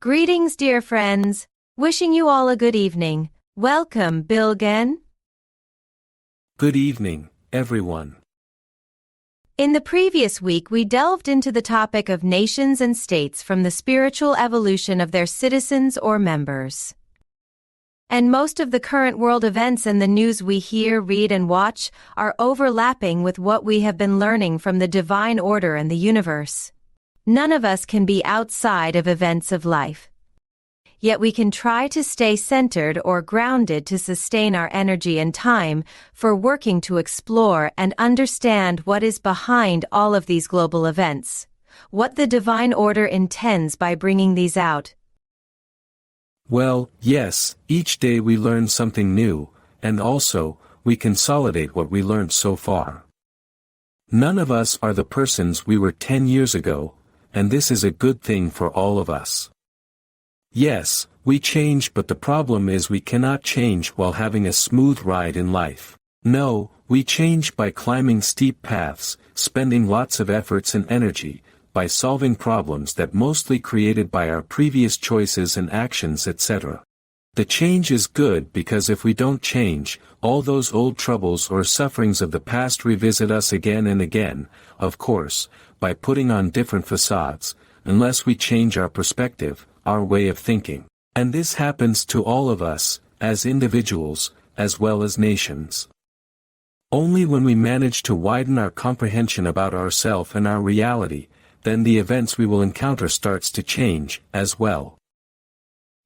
Greetings, dear friends. Wishing you all a good evening. Welcome, Bilgehan. Good evening, everyone. In the previous week, we delved into the topic of nations and states from the spiritual evolution of their citizens or members. And most of the current world events and the news we hear, read, and watch are overlapping with what we have been learning from the divine order and the universe. None of us can be outside of events of life. Yet we can try to stay centered or grounded to sustain our energy and time for working to explore and understand what is behind all of these global events, what the divine order intends by bringing these out. Well, yes, each day we learn something new, and also, we consolidate what we learned so far. None of us are the persons we were 10 years ago, and this is a good thing for all of us. Yes, we change, but the problem is we cannot change while having a smooth ride in life. No, we change by climbing steep paths, spending lots of efforts and energy, by solving problems that mostly created by our previous choices and actions, etc. The change is good because if we don't change, all those old troubles or sufferings of the past revisit us again and again, of course, by putting on different facades, unless we change our perspective, our way of thinking. And this happens to all of us, as individuals, as well as nations. Only when we manage to widen our comprehension about ourselves and our reality, then the events we will encounter starts to change, as well.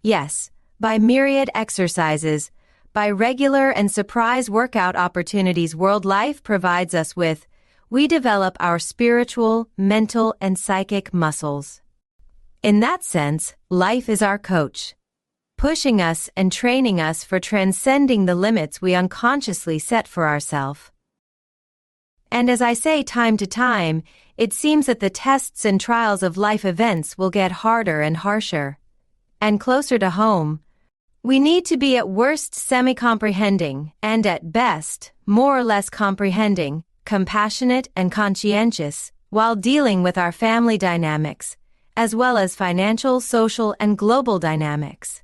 Yes, by myriad exercises, by regular and surprise workout opportunities world life provides us with, we develop our spiritual, mental, and psychic muscles. In that sense, life is our coach, pushing us and training us for transcending the limits we unconsciously set for ourselves. And as I say time to time, it seems that the tests and trials of life events will get harder and harsher. And closer to home, we need to be at worst semi-comprehending, and at best, more or less comprehending, compassionate and conscientious, while dealing with our family dynamics, as well as financial, social, and global dynamics.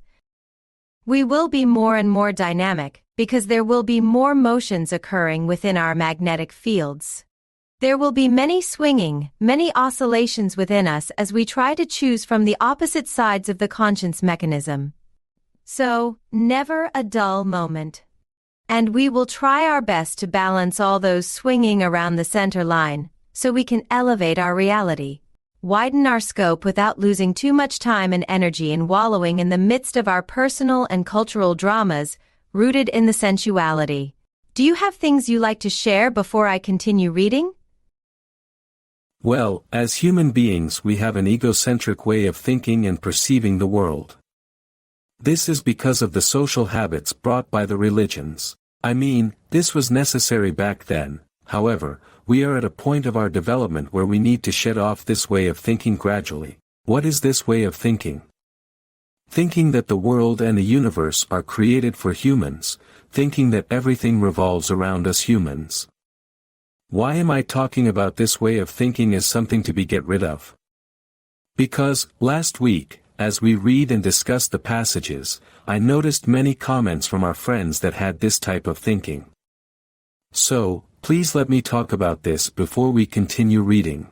We will be more and more dynamic, because there will be more motions occurring within our magnetic fields. There will be many swinging, many oscillations within us as we try to choose from the opposite sides of the conscience mechanism. So, never a dull moment. And we will try our best to balance all those swinging around the center line, so we can elevate our reality, widen our scope without losing too much time and energy in wallowing in the midst of our personal and cultural dramas, rooted in the sensuality. Do you have things you like to share before I continue reading? Well, as human beings we have an egocentric way of thinking and perceiving the world. This is because of the social habits brought by the religions. I mean, this was necessary back then. However, we are at a point of our development where we need to shed off this way of thinking gradually. What is this way of thinking? Thinking that the world and the universe are created for humans, thinking that everything revolves around us humans. Why am I talking about this way of thinking as something to be get rid of? Because, last week, as we read and discuss the passages, I noticed many comments from our friends that had this type of thinking. So, please let me talk about this before we continue reading.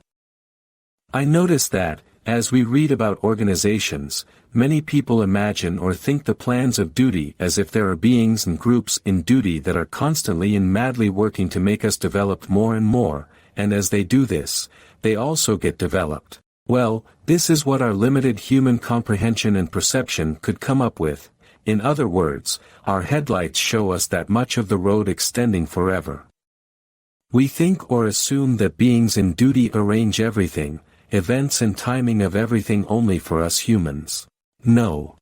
I noticed that, as we read about organizations, many people imagine or think the plans of duty as if there are beings and groups in duty that are constantly and madly working to make us develop more and more, and as they do this, they also get developed. Well, this is what our limited human comprehension and perception could come up with. In other words, our headlights show us that much of the road extending forever. We think or assume that beings in duty arrange everything, events and timing of everything only for us humans. No.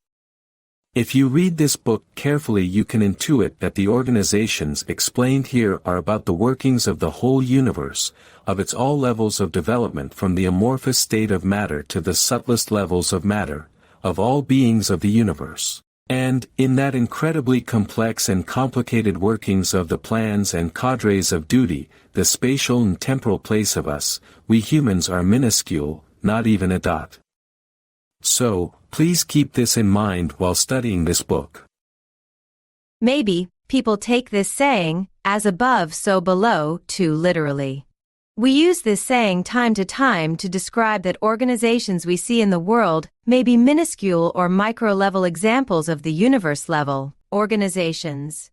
If you read this book carefully you can intuit that the organizations explained here are about the workings of the whole universe, of its all levels of development from the amorphous state of matter to the subtlest levels of matter, of all beings of the universe. And, in that incredibly complex and complicated workings of the plans and cadres of duty, the spatial and temporal place of us, we humans are minuscule, not even a dot. So, please keep this in mind while studying this book. Maybe people take this saying, as above so below, too literally. We use this saying time to time to describe that organizations we see in the world may be minuscule or micro-level examples of the universe-level organizations.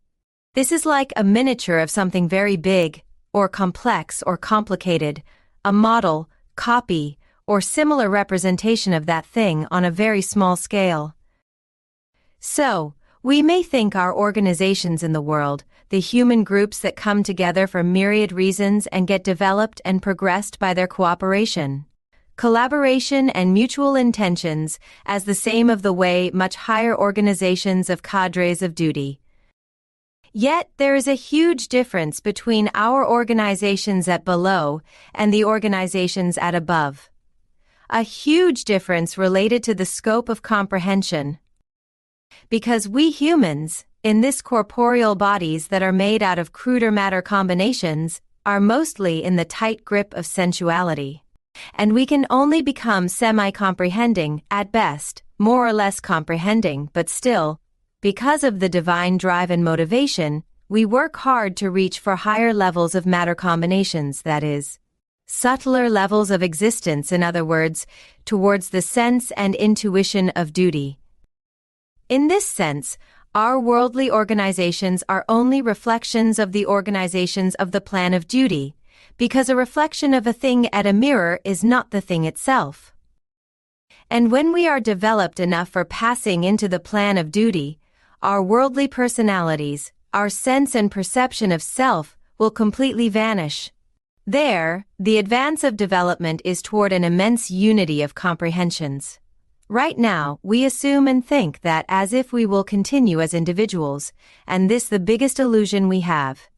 This is like a miniature of something very big, or complex or complicated, a model, copy, or similar representation of that thing on a very small scale. So, we may think our organizations in the world, the human groups that come together for myriad reasons and get developed and progressed by their cooperation, collaboration and mutual intentions, as the same of the way much higher organizations of cadres of duty. Yet there is a huge difference between our organizations at below and the organizations at above. A huge difference related to the scope of comprehension. Because we humans, in this corporeal bodies that are made out of cruder matter combinations, are mostly in the tight grip of sensuality. And we can only become semi-comprehending, at best, more or less comprehending, but still, because of the divine drive and motivation, we work hard to reach for higher levels of matter combinations, that is, subtler levels of existence, in other words, towards the sense and intuition of duty. In this sense, our worldly organizations are only reflections of the organizations of the plan of duty, because a reflection of a thing at a mirror is not the thing itself. And when we are developed enough for passing into the plan of duty, our worldly personalities, our sense and perception of self, will completely vanish. There, the advance of development is toward an immense unity of comprehensions. Right now, we assume and think that as if we will continue as individuals, and this the biggest illusion we have.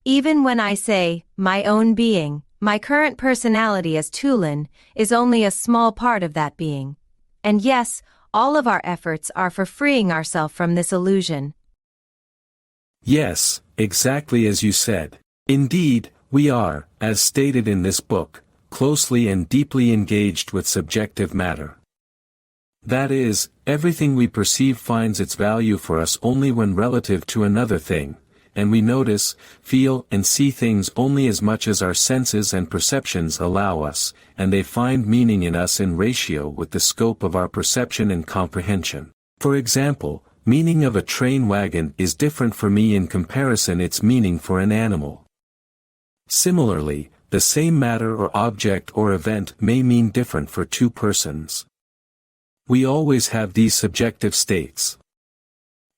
Even when I say, my own being, my current personality as Tülin, is only a small part of that being. And yes, all of our efforts are for freeing ourselves from this illusion. Yes, exactly as you said. Indeed, we are, as stated in this book, closely and deeply engaged with subjective matter. That is, everything we perceive finds its value for us only when relative to another thing, and we notice, feel and see things only as much as our senses and perceptions allow us, and they find meaning in us in ratio with the scope of our perception and comprehension. For example, meaning of a train wagon is different for me in comparison its meaning for an animal. Similarly, the same matter or object or event may mean different for two persons. We always have these subjective states.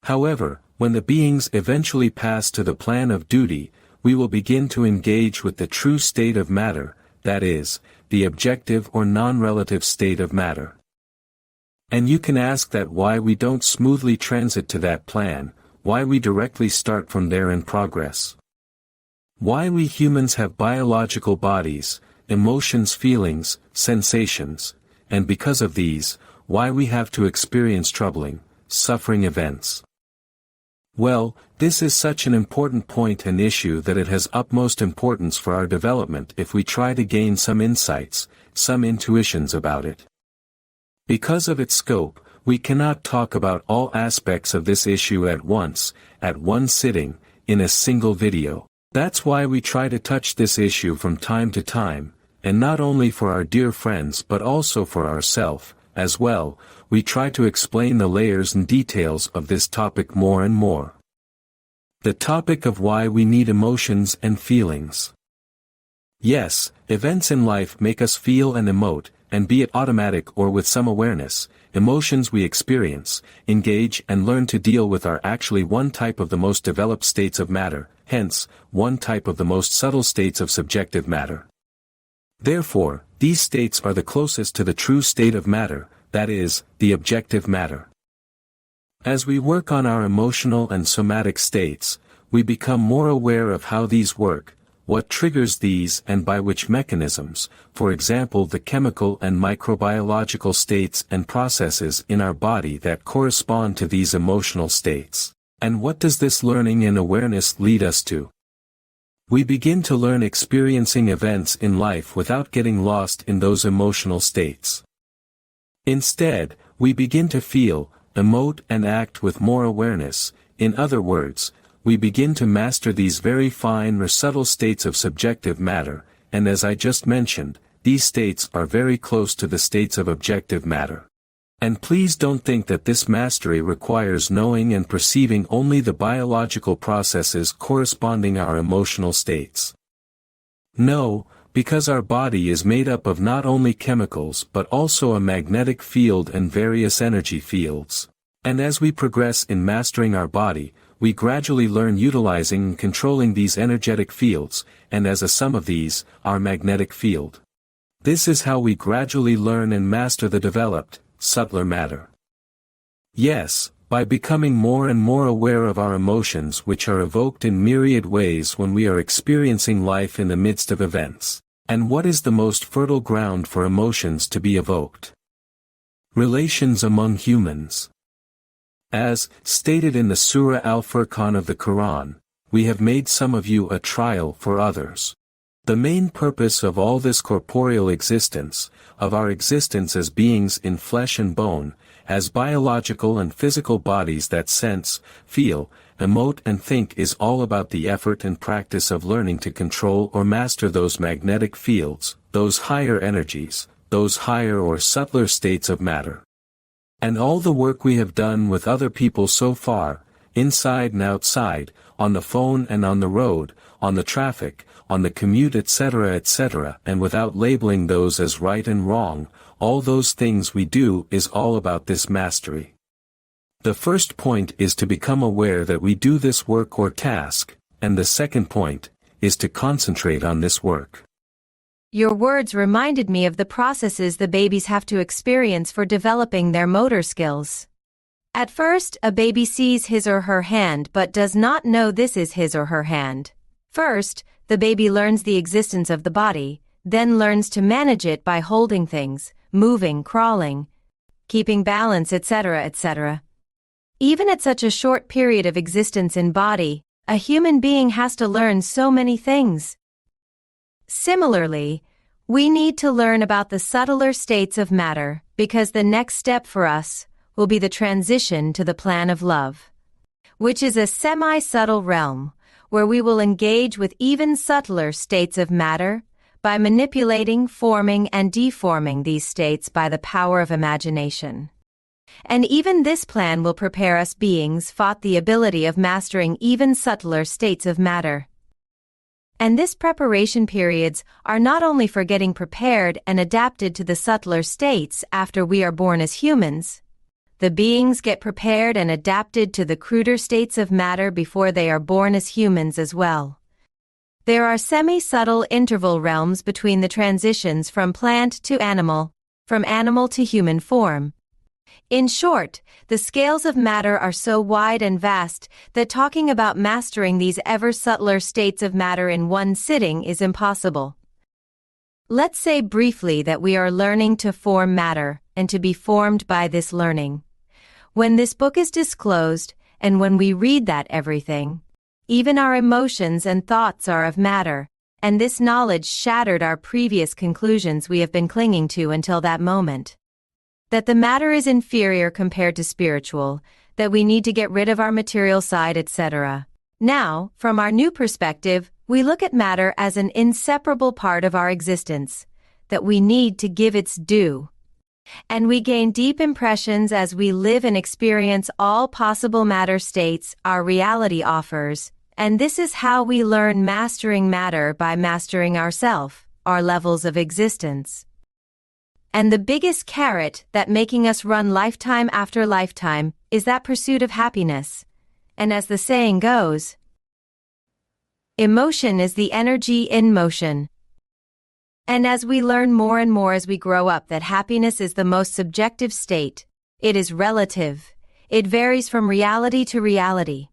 However, when the beings eventually pass to the plan of duty, we will begin to engage with the true state of matter, that is, the objective or non-relative state of matter. And you can ask that why we don't smoothly transit to that plan, why we directly start from there in progress. Why we humans have biological bodies, emotions, feelings, sensations, and because of these, why we have to experience troubling, suffering events. Well, this is such an important point and issue that it has utmost importance for our development if we try to gain some insights, some intuitions about it. Because of its scope, we cannot talk about all aspects of this issue at once, at one sitting, in a single video. That's why we try to touch this issue from time to time, and not only for our dear friends but also for ourselves, as well. We try to explain the layers and details of this topic more and more. The topic of why we need emotions and feelings. Yes, events in life make us feel and emote, and be it automatic or with some awareness, emotions we experience, engage and learn to deal with are actually one type of the most developed states of matter, hence, one type of the most subtle states of subjective matter. Therefore, these states are the closest to the true state of matter, that is, the objective matter. As we work on our emotional and somatic states, we become more aware of how these work, what triggers these and by which mechanisms, for example the chemical and microbiological states and processes in our body that correspond to these emotional states. And what does this learning and awareness lead us to? We begin to learn experiencing events in life without getting lost in those emotional states. Instead, we begin to feel, emote and act with more awareness. In other words, we begin to master these very fine or subtle states of subjective matter, and as I just mentioned, these states are very close to the states of objective matter. And please don't think that this mastery requires knowing and perceiving only the biological processes corresponding our emotional states. No, because our body is made up of not only chemicals but also a magnetic field and various energy fields. And as we progress in mastering our body, we gradually learn utilizing and controlling these energetic fields, and as a sum of these, our magnetic field. This is how we gradually learn and master the developed, subtler matter. Yes, by becoming more and more aware of our emotions which are evoked in myriad ways when we are experiencing life in the midst of events. And what is the most fertile ground for emotions to be evoked? Relations among humans. As stated in the Surah Al-Furqan of the Quran, we have made some of you a trial for others. The main purpose of all this corporeal existence, of our existence as beings in flesh and bone, as biological and physical bodies that sense, feel, emote and think is all about the effort and practice of learning to control or master those magnetic fields, those higher energies, those higher or subtler states of matter. And all the work we have done with other people so far, inside and outside, on the phone and on the road, on the traffic, on the commute etc., and without labeling those as right and wrong, all those things we do is all about this mastery. The first point is to become aware that we do this work or task, and the second point is to concentrate on this work. Your words reminded me of the processes the babies have to experience for developing their motor skills. At first, a baby sees his or her hand but does not know this is his or her hand. First, the baby learns the existence of the body, then learns to manage it by holding things, moving, crawling, keeping balance, etc. Even at such a short period of existence in body, a human being has to learn so many things. Similarly, we need to learn about the subtler states of matter, because the next step for us will be the transition to the plan of love, which is a semi-subtle realm, where we will engage with even subtler states of matter, by manipulating, forming and deforming these states by the power of imagination. And even this plan will prepare us beings for the ability of mastering even subtler states of matter. And this preparation periods are not only for getting prepared and adapted to the subtler states after we are born as humans. The beings get prepared and adapted to the cruder states of matter before they are born as humans as well. There are semi-subtle interval realms between the transitions from plant to animal, from animal to human form. In short, the scales of matter are so wide and vast that talking about mastering these ever subtler states of matter in one sitting is impossible. Let's say briefly that we are learning to form matter and to be formed by this learning. When this book is disclosed, and when we read that everything, even our emotions and thoughts are of matter, and this knowledge shattered our previous conclusions we have been clinging to until that moment. That the matter is inferior compared to spiritual, that we need to get rid of our material side, etc. Now, from our new perspective, we look at matter as an inseparable part of our existence, that we need to give its due. And we gain deep impressions as we live and experience all possible matter states our reality offers, and this is how we learn mastering matter by mastering ourself, our levels of existence. And the biggest carrot that making us run lifetime after lifetime is that pursuit of happiness. And as the saying goes, emotion is the energy in motion. And as we learn more and more as we grow up that happiness is the most subjective state, it is relative, it varies from reality to reality.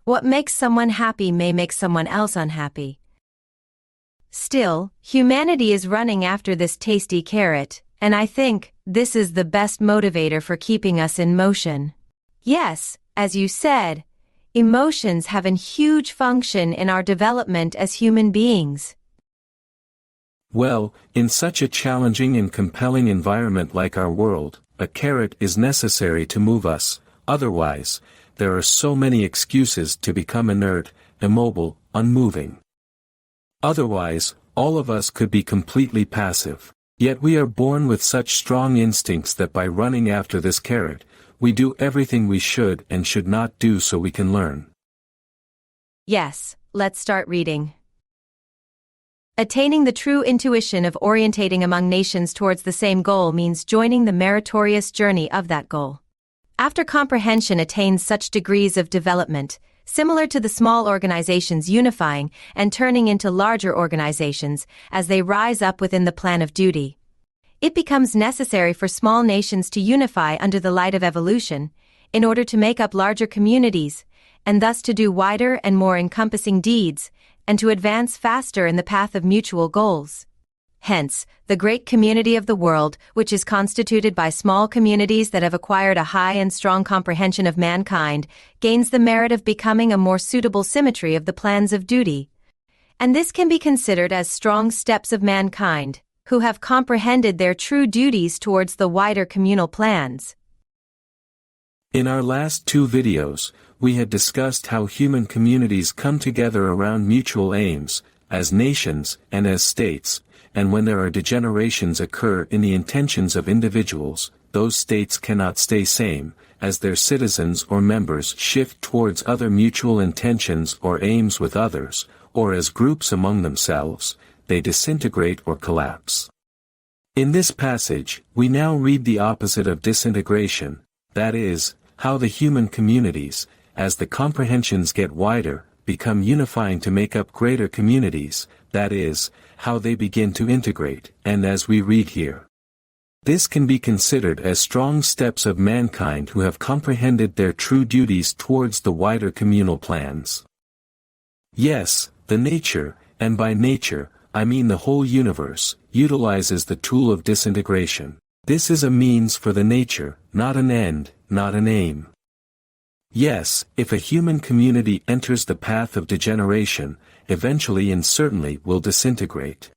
What makes someone happy may make someone else unhappy. Still, humanity is running after this tasty carrot, and I think this is the best motivator for keeping us in motion. Yes, as you said, emotions have a huge function in our development as human beings. Well, in such a challenging and compelling environment like our world, a carrot is necessary to move us, otherwise, there are so many excuses to become inert, immobile, unmoving. Otherwise, all of us could be completely passive. Yet we are born with such strong instincts that by running after this carrot, we do everything we should and should not do so we can learn. Yes, let's start reading. Attaining the true intuition of orientating among nations towards the same goal means joining the meritorious journey of that goal. After comprehension attains such degrees of development, similar to the small organizations unifying and turning into larger organizations as they rise up within the plan of duty, it becomes necessary for small nations to unify under the light of evolution, in order to make up larger communities, and thus to do wider and more encompassing deeds, and to advance faster in the path of mutual goals. Hence, the great community of the world, which is constituted by small communities that have acquired a high and strong comprehension of mankind, gains the merit of becoming a more suitable symmetry of the plans of duty. And this can be considered as strong steps of mankind, who have comprehended their true duties towards the wider communal plans. In our last two videos, we had discussed how human communities come together around mutual aims, as nations and as states, and when there are degenerations occur in the intentions of individuals, those states cannot stay same, as their citizens or members shift towards other mutual intentions or aims with others, or as groups among themselves, they disintegrate or collapse. In this passage, we now read the opposite of disintegration, that is, how the human communities, as the comprehensions get wider, become unifying to make up greater communities, that is, how they begin to integrate, and as we read here. This can be considered as strong steps of mankind who have comprehended their true duties towards the wider communal plans. Yes, the nature, and by nature, I mean the whole universe, utilizes the tool of disintegration. This is a means for the nature, not an end, not an aim. Yes, if a human community enters the path of degeneration, eventually and certainly will disintegrate.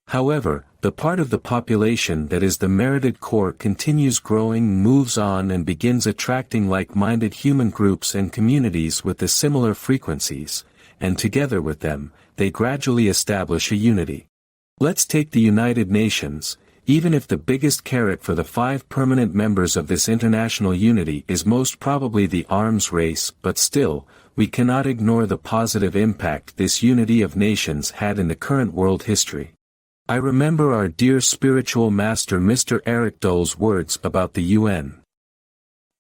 However, the part of the population that is the merited core continues growing, moves on and begins attracting like-minded human groups and communities with the similar frequencies, and together with them, they gradually establish a unity. Let's take the United Nations. Even if the biggest carrot for the 5 permanent members of this international unity is most probably the arms race, but still, we cannot ignore the positive impact this unity of nations had in the current world history. I remember our dear spiritual master Mr. Eric Dole's words about the UN.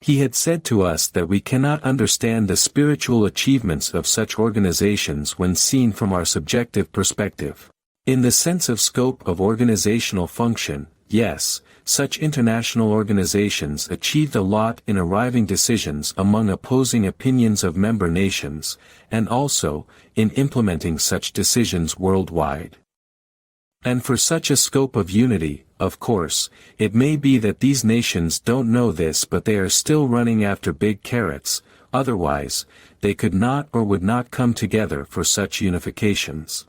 He had said to us that we cannot understand the spiritual achievements of such organizations when seen from our subjective perspective. In the sense of scope of organizational function, yes, such international organizations achieved a lot in arriving decisions among opposing opinions of member nations, and also, in implementing such decisions worldwide. And for such a scope of unity, of course, it may be that these nations don't know this but they are still running after big carrots, otherwise, they could not or would not come together for such unifications.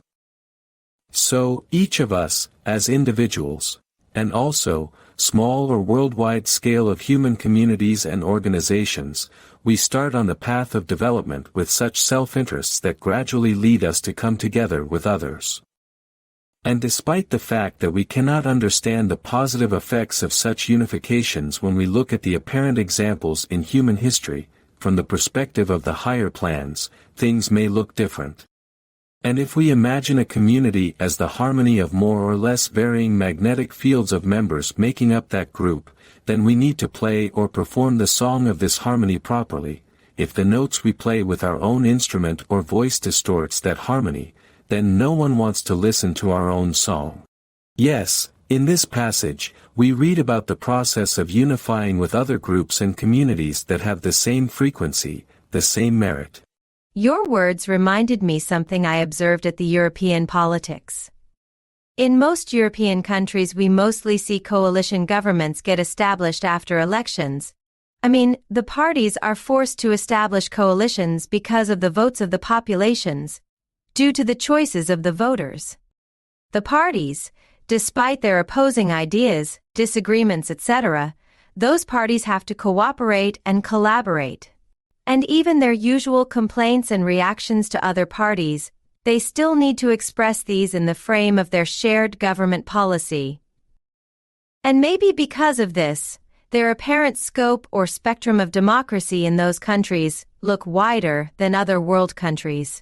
So, each of us, as individuals, and also, small or worldwide scale of human communities and organizations, we start on the path of development with such self-interests that gradually lead us to come together with others. And despite the fact that we cannot understand the positive effects of such unifications when we look at the apparent examples in human history, from the perspective of the higher plans, things may look different. And if we imagine a community as the harmony of more or less varying magnetic fields of members making up that group, then we need to play or perform the song of this harmony properly. If the notes we play with our own instrument or voice distorts that harmony, then no one wants to listen to our own song. Yes, in this passage, we read about the process of unifying with other groups and communities that have the same frequency, the same merit. Your words reminded me something I observed at the European politics. In most European countries we mostly see coalition governments get established after elections. The parties are forced to establish coalitions because of the votes of the populations, due to the choices of the voters. The parties, despite their opposing ideas, disagreements, etc., those parties have to cooperate and collaborate. And even their usual complaints and reactions to other parties, they still need to express these in the frame of their shared government policy. And maybe because of this, their apparent scope or spectrum of democracy in those countries look wider than other world countries.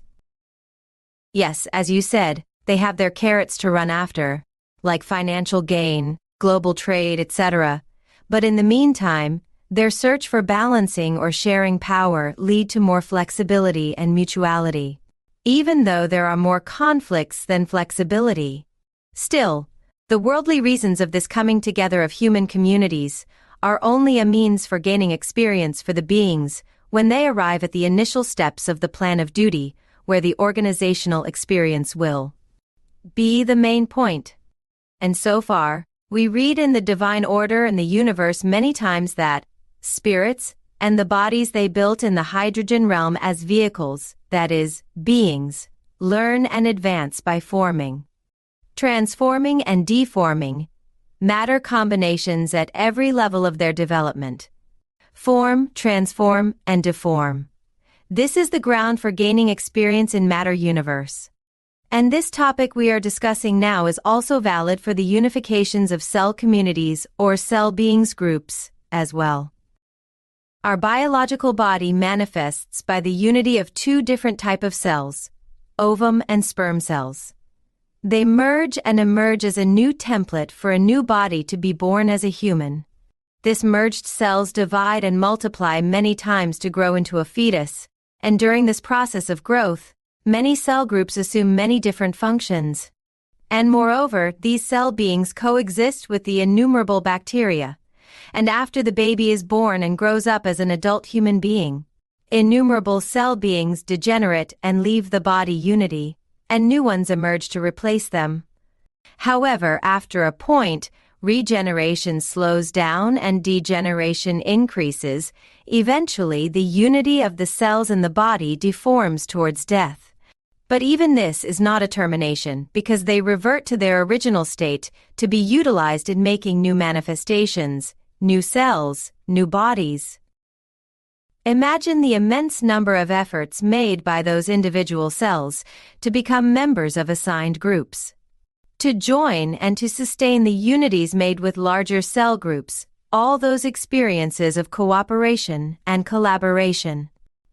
Yes, as you said, they have their carrots to run after, like financial gain, global trade, etc. But in the meantime, their search for balancing or sharing power lead to more flexibility and mutuality. Even though there are more conflicts than flexibility. Still, the worldly reasons of this coming together of human communities are only a means for gaining experience for the beings when they arrive at the initial steps of the plan of duty, where the organizational experience will be the main point. And so far, we read in the divine order and the universe many times that spirits and the bodies they built in the hydrogen realm as vehicles, that is, beings, learn and advance by forming, transforming and deforming matter combinations at every level of their development. Form, transform, and deform. This is the ground for gaining experience in matter universe. And this topic we are discussing now is also valid for the unifications of cell communities or cell beings groups as well. Our biological body manifests by the unity of two different types of cells, ovum and sperm cells. They merge and emerge as a new template for a new body to be born as a human. This merged cells divide and multiply many times to grow into a fetus, and during this process of growth, many cell groups assume many different functions. And moreover, these cell beings coexist with the innumerable bacteria. And after the baby is born and grows up as an adult human being, innumerable cell beings degenerate and leave the body unity, and new ones emerge to replace them. However, after a point, regeneration slows down and degeneration increases. Eventually, the unity of the cells in the body deforms towards death. But even this is not a termination, because they revert to their original state to be utilized in making new manifestations, new cells, new bodies. Imagine the immense number of efforts made by those individual cells to become members of assigned groups, to join and to sustain the unities made with larger cell groups, all those experiences of cooperation and collaboration.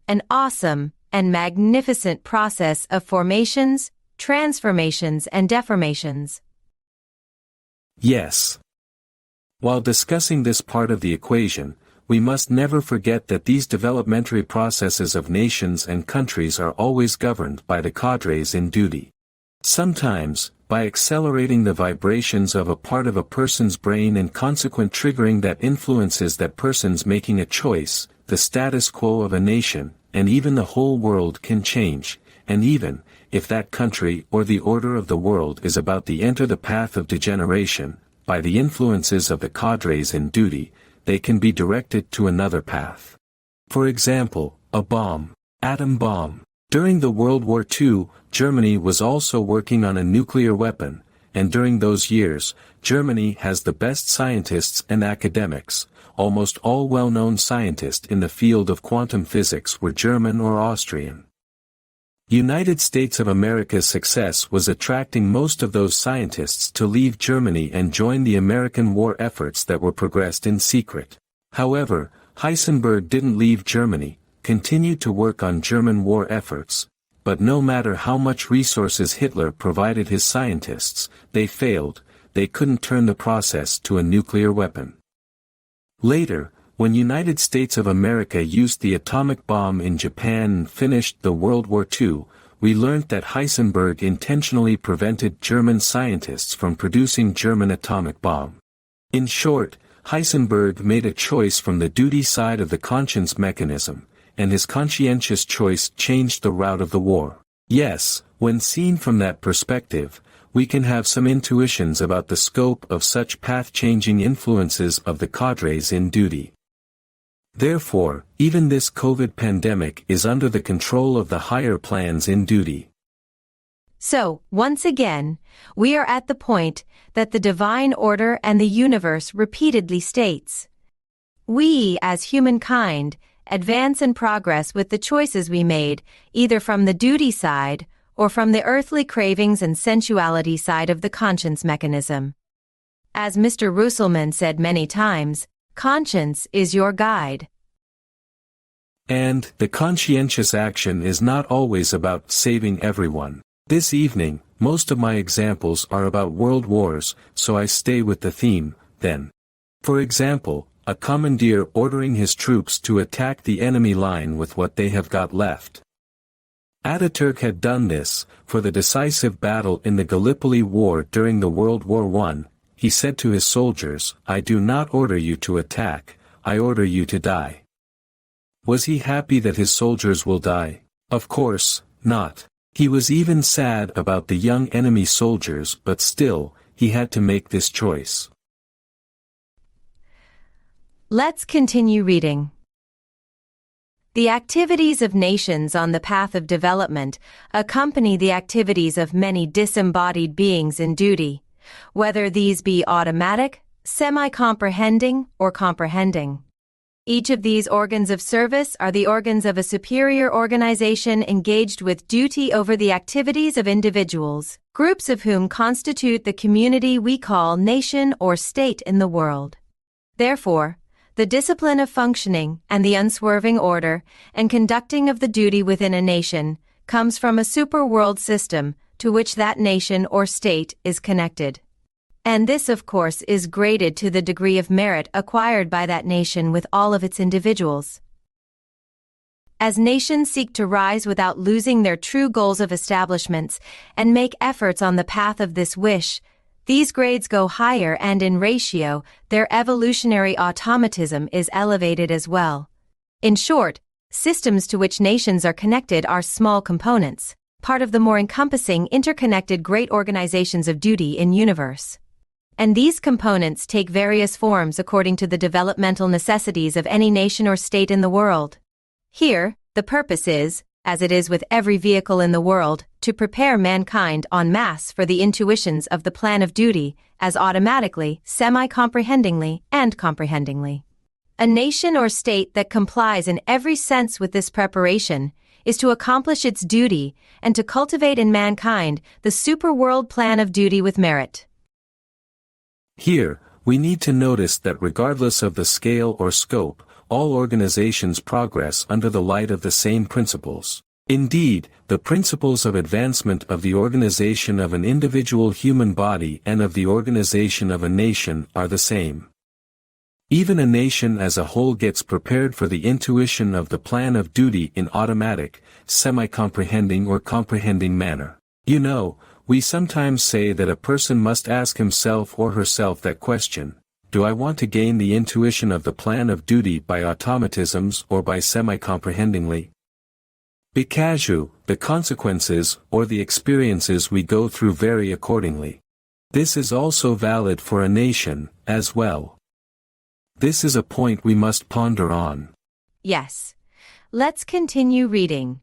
An awesome and magnificent process of formations, transformations, and deformations. Yes. While discussing this part of the equation, we must never forget that these developmentary processes of nations and countries are always governed by the cadres in duty. Sometimes, by accelerating the vibrations of a part of a person's brain and consequent triggering that influences that person's making a choice, the status quo of a nation, and even the whole world can change, and even, if that country or the order of the world is about to enter the path of degeneration, by the influences of the cadres in duty, they can be directed to another path. For example, a bomb, atom bomb. During the World War II, Germany was also working on a nuclear weapon, and during those years, Germany has the best scientists and academics. Almost all well-known scientists in the field of quantum physics were German or Austrian. United States of America's success was attracting most of those scientists to leave Germany and join the American war efforts that were progressed in secret. However, Heisenberg didn't leave Germany, continued to work on German war efforts, but no matter how much resources Hitler provided his scientists, they failed. They couldn't turn the process to a nuclear weapon. Later, when United States of America used the atomic bomb in Japan and finished the World War II, we learned that Heisenberg intentionally prevented German scientists from producing German atomic bomb. In short, Heisenberg made a choice from the duty side of the conscience mechanism, and his conscientious choice changed the route of the war. Yes, when seen from that perspective, we can have some intuitions about the scope of such path-changing influences of the cadres in duty. Therefore, even this COVID pandemic is under the control of the higher plans in duty. So, once again, we are at the point that the divine order and the universe repeatedly states. We, as humankind, advance and progress with the choices we made, either from the duty side or from the earthly cravings and sensuality side of the conscience mechanism. As Mr. Ruhselman said many times, conscience is your guide. And the conscientious action is not always about saving everyone. This evening, most of my examples are about world wars, so I stay with the theme, then. For example, a commandeer ordering his troops to attack the enemy line with what they have got left. Ataturk had done this, for the decisive battle in the Gallipoli War during the World War I, he said to his soldiers, "I do not order you to attack, I order you to die." Was he happy that his soldiers will die? Of course, not. He was even sad about the young enemy soldiers, but still, he had to make this choice. Let's continue reading. The activities of nations on the path of development accompany the activities of many disembodied beings in duty, whether these be automatic, semi-comprehending, or comprehending. Each of these organs of service are the organs of a superior organization engaged with duty over the activities of individuals, groups of whom constitute the community we call nation or state in the world. Therefore, the discipline of functioning and the unswerving order and conducting of the duty within a nation comes from a superworld system to which that nation or state is connected. And this, of course, is graded to the degree of merit acquired by that nation with all of its individuals. As nations seek to rise without losing their true goals of establishments and make efforts on the path of this wish, these grades go higher and in ratio, their evolutionary automatism is elevated as well. In short, systems to which nations are connected are small components, part of the more encompassing interconnected great organizations of duty in universe. And these components take various forms according to the developmental necessities of any nation or state in the world. Here, the purpose is, as it is with every vehicle in the world, to prepare mankind en masse for the intuitions of the plan of duty, as automatically, semi-comprehendingly, and comprehendingly. A nation or state that complies in every sense with this preparation is to accomplish its duty and to cultivate in mankind the superworld plan of duty with merit. Here, we need to notice that regardless of the scale or scope, all organizations progress under the light of the same principles. Indeed, the principles of advancement of the organization of an individual human body and of the organization of a nation are the same. Even a nation as a whole gets prepared for the intuition of the plan of duty in automatic, semi-comprehending or comprehending manner. You know, we sometimes say that a person must ask himself or herself that question: do I want to gain the intuition of the plan of duty by automatisms or by semi-comprehendingly? Because the consequences or the experiences we go through vary accordingly. This is also valid for a nation, as well. This is a point we must ponder on. Yes. Let's continue reading.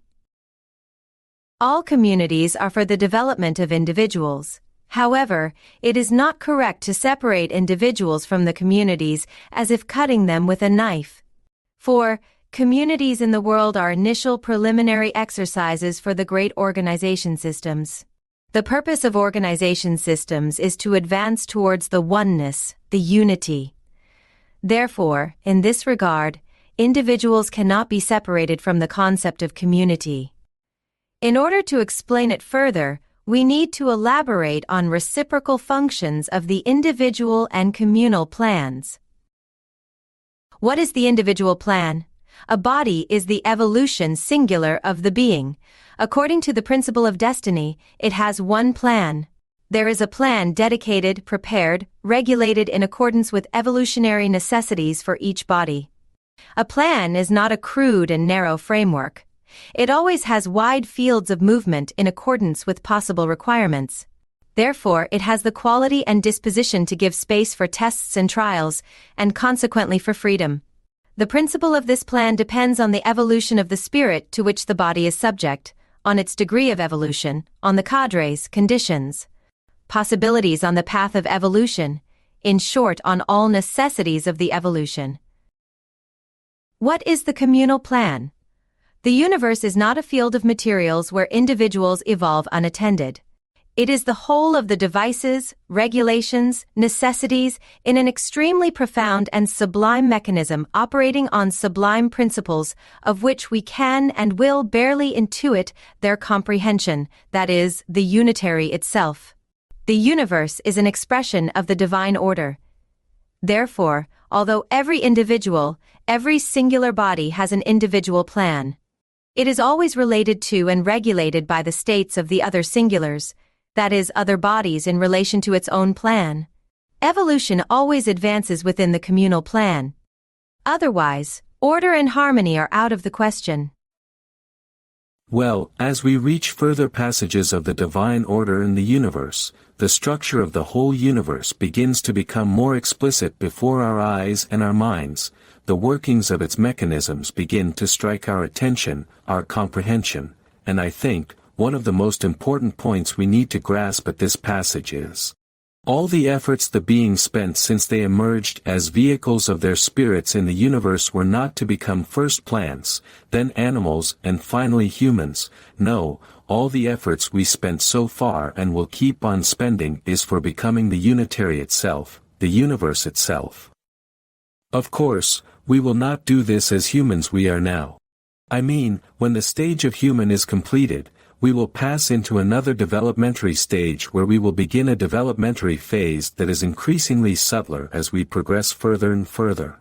All communities are for the development of individuals. However, it is not correct to separate individuals from the communities as if cutting them with a knife. For communities in the world are initial preliminary exercises for the great organization systems. The purpose of organization systems is to advance towards the oneness, the unity. Therefore, in this regard, individuals cannot be separated from the concept of community. In order to explain it further, we need to elaborate on reciprocal functions of the individual and communal plans. What is the individual plan? A body is the evolution singular of the being. According to the principle of destiny, it has one plan. There is a plan dedicated, prepared, regulated in accordance with evolutionary necessities for each body. A plan is not a crude and narrow framework. It always has wide fields of movement in accordance with possible requirements. Therefore, it has the quality and disposition to give space for tests and trials, and consequently for freedom. The principle of this plan depends on the evolution of the spirit to which the body is subject, on its degree of evolution, on the cadres, conditions, possibilities on the path of evolution, in short on all necessities of the evolution. What is the communal plan? The universe is not a field of materials where individuals evolve unattended. It is the whole of the devices, regulations, necessities, in an extremely profound and sublime mechanism operating on sublime principles of which we can and will barely intuit their comprehension, that is, the unitary itself. The universe is an expression of the divine order. Therefore, although every individual, every singular body has an individual plan, it is always related to and regulated by the states of the other singulars, that is, other bodies in relation to its own plan. Evolution always advances within the communal plan. Otherwise, order and harmony are out of the question. Well, as we reach further passages of the divine order in the universe, the structure of the whole universe begins to become more explicit before our eyes and our minds. The workings of its mechanisms begin to strike our attention, our comprehension, and I think, one of the most important points we need to grasp at this passage is all the efforts the beings spent since they emerged as vehicles of their spirits in the universe were not to become first plants, then animals and finally humans. No, all the efforts we spent so far and will keep on spending is for becoming the unitary itself, the universe itself. Of course, we will not do this as humans we are now. I mean, when the stage of human is completed, we will pass into another developmentary stage where we will begin a developmentary phase that is increasingly subtler as we progress further and further.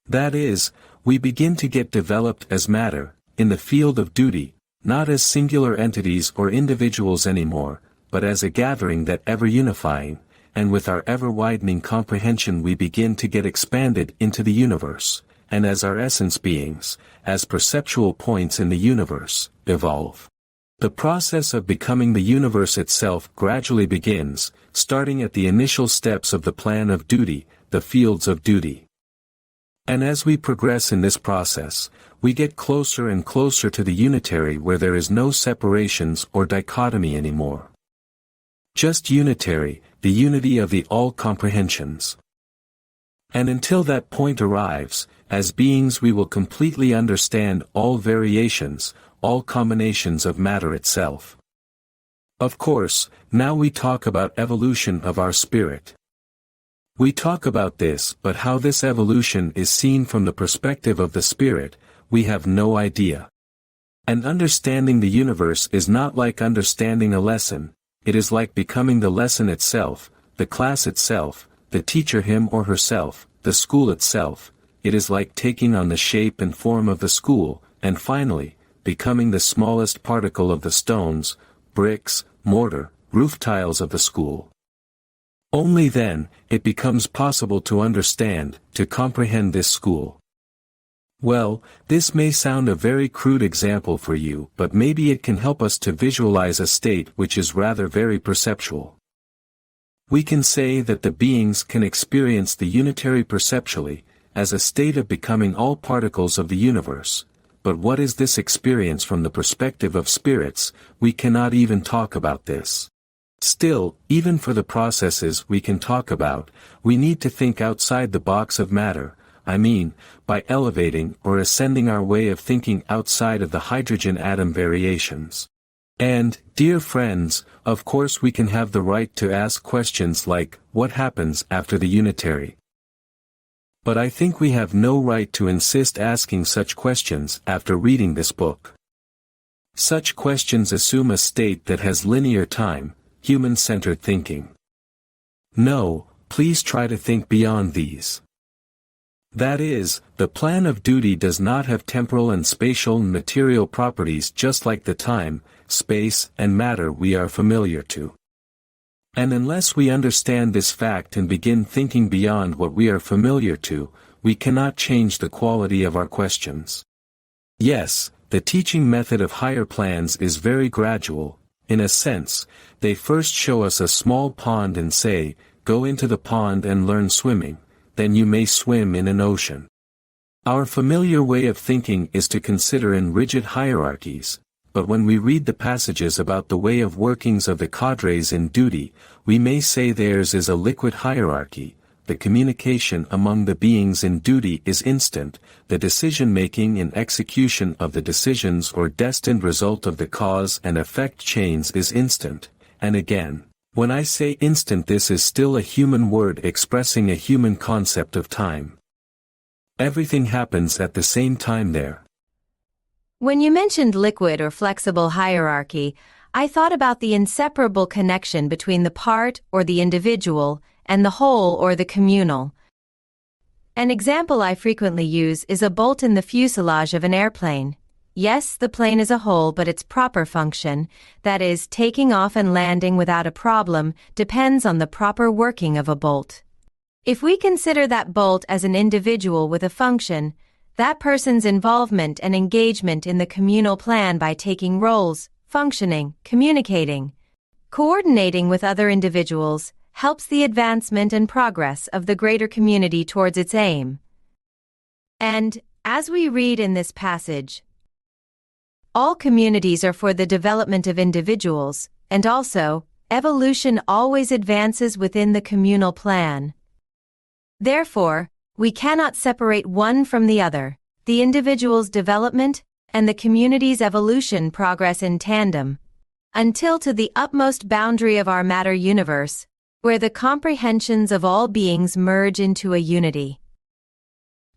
That is, we begin to get developed as matter, in the field of duty, not as singular entities or individuals anymore, but as a gathering that ever unifying, and with our ever-widening comprehension we begin to get expanded into the universe, and as our essence beings, as perceptual points in the universe, evolve. The process of becoming the universe itself gradually begins, starting at the initial steps of the plan of duty, the fields of duty. And as we progress in this process, we get closer and closer to the unitary where there is no separations or dichotomy anymore. Just unitary, the unity of the all comprehensions. And until that point arrives, as beings we will completely understand all variations, all combinations of matter itself. Of course, now we talk about evolution of our spirit. We talk about this, but how this evolution is seen from the perspective of the spirit, we have no idea. And understanding the universe is not like understanding a lesson, it is like becoming the lesson itself, the class itself, the teacher him or herself, the school itself. It is like taking on the shape and form of the school, and finally, becoming the smallest particle of the stones, bricks, mortar, roof tiles of the school. Only then, it becomes possible to understand, to comprehend this school. Well, this may sound a very crude example for you, but maybe it can help us to visualize a state which is rather very perceptual. We can say that the beings can experience the unitary perceptually, as a state of becoming all particles of the universe. But what is this experience from the perspective of spirits? We cannot even talk about this. Still, even for the processes we can talk about, we need to think outside the box of matter, I mean, by elevating or ascending our way of thinking outside of the hydrogen atom variations. And, dear friends, of course we can have the right to ask questions like, what happens after the unitary? But I think we have no right to insist asking such questions after reading this book. Such questions assume a state that has linear time, human-centered thinking. No, please try to think beyond these. That is, the plan of duty does not have temporal and spatial and material properties just like the time, space, and matter we are familiar to. And unless we understand this fact and begin thinking beyond what we are familiar to, we cannot change the quality of our questions. Yes, the teaching method of higher plans is very gradual. In a sense, they first show us a small pond and say, go into the pond and learn swimming, then you may swim in an ocean. Our familiar way of thinking is to consider in rigid hierarchies, but when we read the passages about the way of workings of the cadres in duty, we may say theirs is a liquid hierarchy. The communication among the beings in duty is instant, the decision-making and execution of the decisions or destined result of the cause and effect chains is instant, and again, when I say instant, this is still a human word expressing a human concept of time. Everything happens at the same time there. When you mentioned liquid or flexible hierarchy, I thought about the inseparable connection between the part or the individual and the whole or the communal. An example I frequently use is a bolt in the fuselage of an airplane. Yes, the plane is a whole, but its proper function, that is, taking off and landing without a problem, depends on the proper working of a bolt. If we consider that bolt as an individual with a function, that person's involvement and engagement in the communal plan by taking roles, functioning, communicating, coordinating with other individuals, helps the advancement and progress of the greater community towards its aim. And, as we read in this passage, all communities are for the development of individuals, and also, evolution always advances within the communal plan. Therefore, we cannot separate one from the other. The individual's development and the community's evolution progress in tandem, until to the utmost boundary of our matter universe, where the comprehensions of all beings merge into a unity.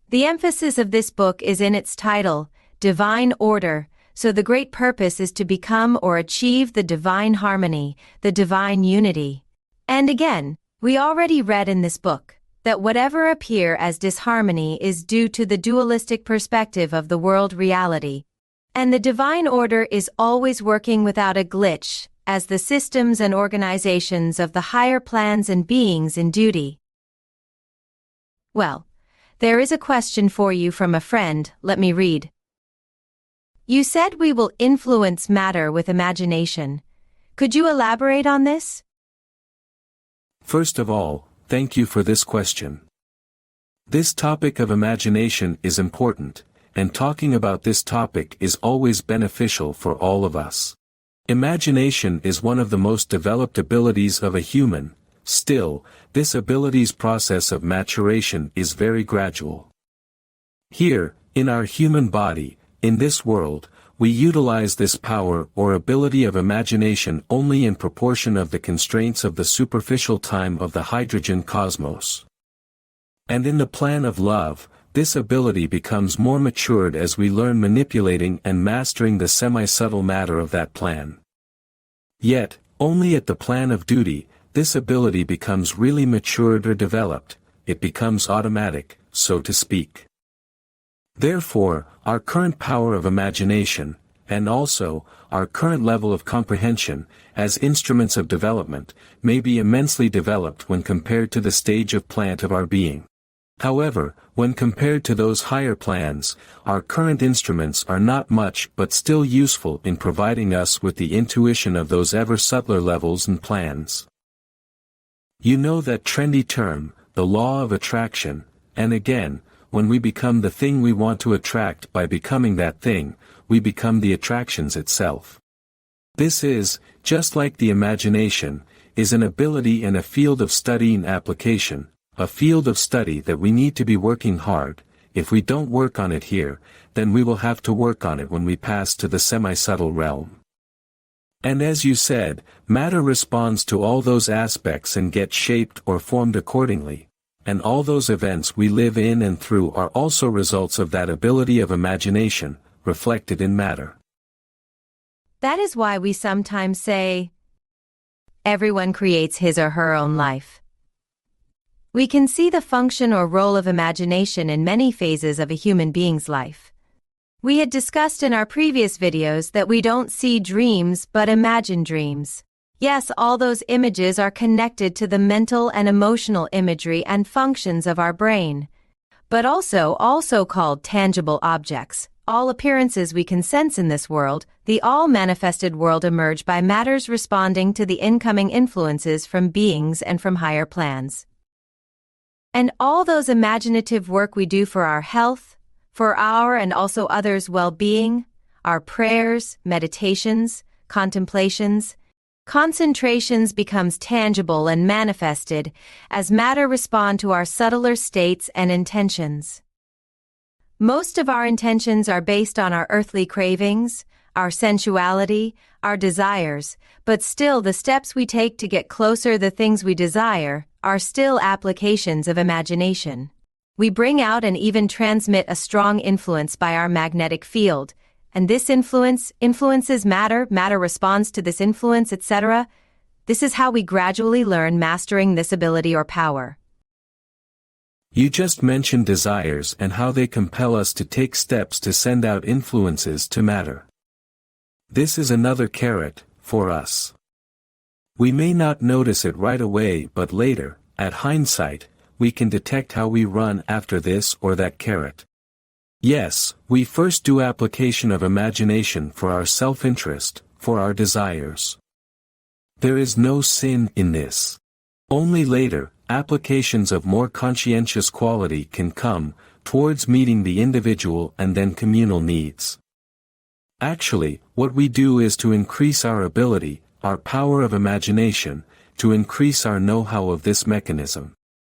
The emphasis of this book is in its title, Divine Order, so the great purpose is to become or achieve the divine harmony, the divine unity. And again, we already read in this book that whatever appear as disharmony is due to the dualistic perspective of the world reality, and the divine order is always working without a glitch, as the systems and organizations of the higher plans and beings in duty. Well, there is a question for you from a friend, let me read. You said we will influence matter with imagination. Could you elaborate on this? First of all, thank you for this question. This topic of imagination is important, and talking about this topic is always beneficial for all of us. Imagination is one of the most developed abilities of a human. Still, this ability's process of maturation is very gradual. Here, in our human body, in this world, we utilize this power or ability of imagination only in proportion of the constraints of the superficial time of the hydrogen cosmos. And in the plan of love, this ability becomes more matured as we learn manipulating and mastering the semi-subtle matter of that plan. Yet, only at the plan of duty, this ability becomes really matured or developed, it becomes automatic, so to speak. Therefore, our current power of imagination, and also, our current level of comprehension, as instruments of development, may be immensely developed when compared to the stage of plant of our being. However, when compared to those higher plans, our current instruments are not much but still useful in providing us with the intuition of those ever subtler levels and plans. You know that trendy term, the law of attraction, and again, when we become the thing we want to attract by becoming that thing, we become the attractions itself. This is, just like the imagination, is an ability and a field of study and application, a field of study that we need to be working hard. If we don't work on it here, then we will have to work on it when we pass to the semi-subtle realm. And as you said, matter responds to all those aspects and gets shaped or formed accordingly, and all those events we live in and through are also results of that ability of imagination, reflected in matter. That is why we sometimes say, everyone creates his or her own life. We can see the function or role of imagination in many phases of a human being's life. We had discussed in our previous videos that we don't see dreams but imagine dreams. Yes, all those images are connected to the mental and emotional imagery and functions of our brain, but also called tangible objects. All appearances we can sense in this world, the all-manifested world, emerge by matters responding to the incoming influences from beings and from higher plans. And all those imaginative work we do for our health, for our and also others' well-being, our prayers, meditations, contemplations, concentrations becomes tangible and manifested as matter respond to our subtler states and intentions. Most of our intentions are based on our earthly cravings, our sensuality, our desires, but still the steps we take to get closer the things we desire are still applications of imagination. We bring out and even transmit a strong influence by our magnetic field, and this influences matter, matter responds to this influence, etc. This is how we gradually learn mastering this ability or power. You just mentioned desires and how they compel us to take steps to send out influences to matter. This is another carrot, for us. We may not notice it right away, but later, at hindsight, we can detect how we run after this or that carrot. Yes, we first do application of imagination for our self-interest, for our desires. There is no sin in this. Only later, applications of more conscientious quality can come, towards meeting the individual and then communal needs. Actually, what we do is to increase our ability, our power of imagination, to increase our know-how of this mechanism.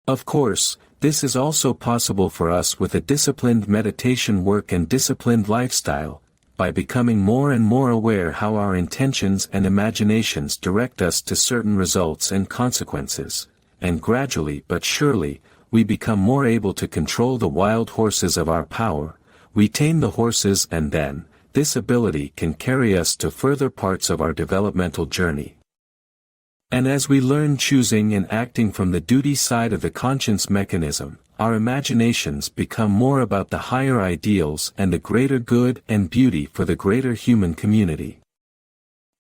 Of course, this is also possible for us with a disciplined meditation work and disciplined lifestyle, by becoming more and more aware how our intentions and imaginations direct us to certain results and consequences, and gradually but surely, we become more able to control the wild horses of our power, we tame the horses, and then, this ability can carry us to further parts of our developmental journey. And as we learn choosing and acting from the duty side of the conscience mechanism, our imaginations become more about the higher ideals and the greater good and beauty for the greater human community.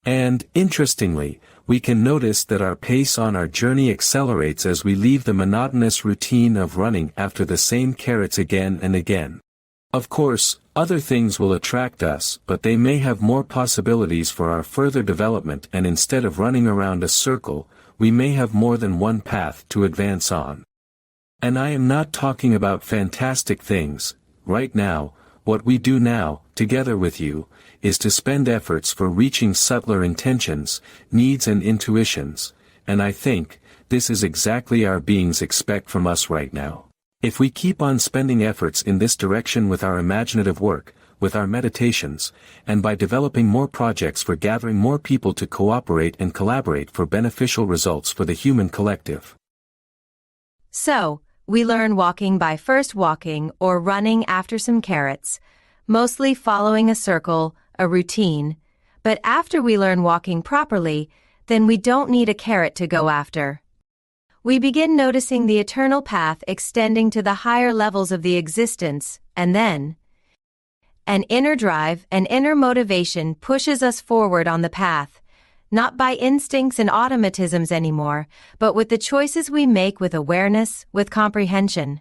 And, interestingly, we can notice that our pace on our journey accelerates as we leave the monotonous routine of running after the same carrots again and again. Of course, other things will attract us, but they may have more possibilities for our further development, and instead of running around a circle, we may have more than one path to advance on. And I am not talking about fantastic things. Right now, what we do now, together with you, is to spend efforts for reaching subtler intentions, needs and intuitions, and I think, this is exactly our beings expect from us right now. If we keep on spending efforts in this direction with our imaginative work, with our meditations, and by developing more projects for gathering more people to cooperate and collaborate for beneficial results for the human collective. So, we learn walking by first walking or running after some carrots, mostly following a circle, a routine, but after we learn walking properly, then we don't need a carrot to go after. We begin noticing the eternal path extending to the higher levels of the existence, and then, an inner drive, an inner motivation pushes us forward on the path, not by instincts and automatisms anymore, but with the choices we make with awareness, with comprehension.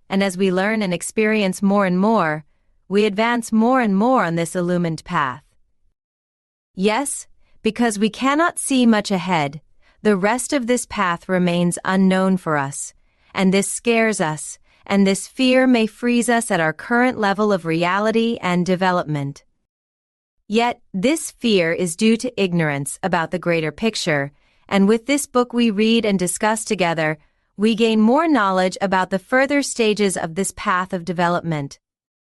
And as we learn and experience more and more, we advance more and more on this illumined path. Yes, because we cannot see much ahead, the rest of this path remains unknown for us, and this scares us, and this fear may freeze us at our current level of reality and development. Yet, this fear is due to ignorance about the greater picture, and with this book we read and discuss together, we gain more knowledge about the further stages of this path of development.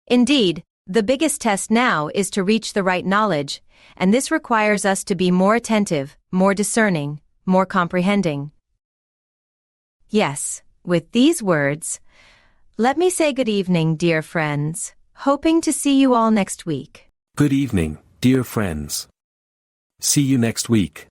Indeed, the biggest test now is to reach the right knowledge, and this requires us to be more attentive, more discerning, more comprehending. Yes, with these words, let me say good evening, dear friends, hoping to see you all next week. Good evening, dear friends. See you next week.